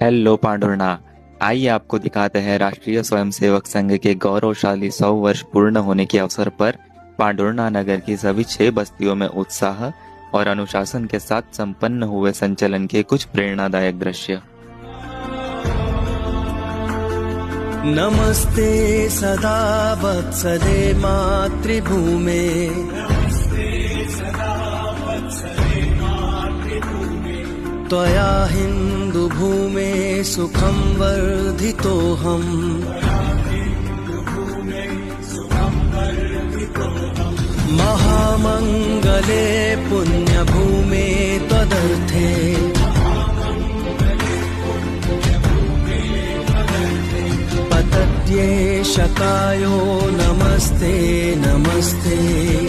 Hello Pandhurna. आइए आपको दिखाते हैं राष्ट्रीय स्वयंसेवक संघ के गौरवशाली 100 वर्ष पूर्ण होने के अवसर पर पांडुरना नगर की सभी 6 बस्तियों में उत्साह और अनुशासन के साथ संपन्न हुए संचलन के कुछ प्रेरणादायक दृश्य। नमस्ते सदा वत्सले मातृभूमे, त्वया हिन्दुभूमे सुखं वर्धितोऽहम्। महामङ्गले पुण्यभूमे त्वदर्थे, पतत्येष कायो नमस्ते नमस्ते।